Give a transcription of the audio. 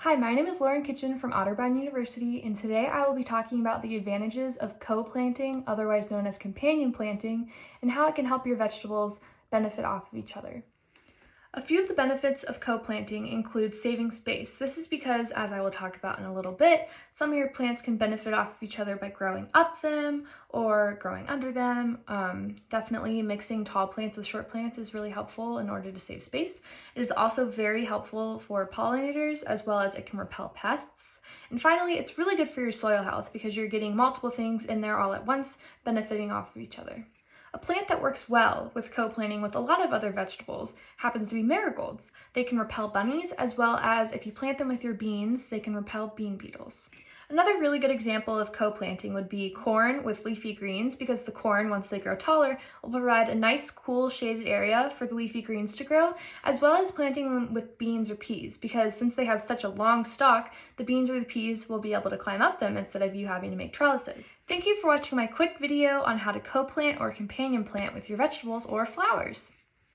Hi, my name is Lauren Kitchen from Otterbein University, and today I will be talking about the advantages of co-planting, otherwise known as companion planting, and how it can help your vegetables benefit off of each other. A few of the benefits of co-planting include saving space. This is because, as I will talk about in a little bit, some of your plants can benefit off of each other by growing up them or growing under them. Definitely mixing tall plants with short plants is really helpful in order to save space. It is also very helpful for pollinators, as well as it can repel pests. And finally, it's really good for your soil health because you're getting multiple things in there all at once, benefiting off of each other. A plant that works well with co-planting with a lot of other vegetables happens to be marigolds. They can repel bunnies, as well as if you plant them with your beans, they can repel bean beetles. Another really good example of co-planting would be corn with leafy greens, because the corn, once they grow taller, will provide a nice, cool, shaded area for the leafy greens to grow, as well as planting them with beans or peas, because since they have such a long stalk, the beans or the peas will be able to climb up them instead of you having to make trellises. Thank you for watching my quick video on how to co-plant or companion plant with your vegetables or flowers.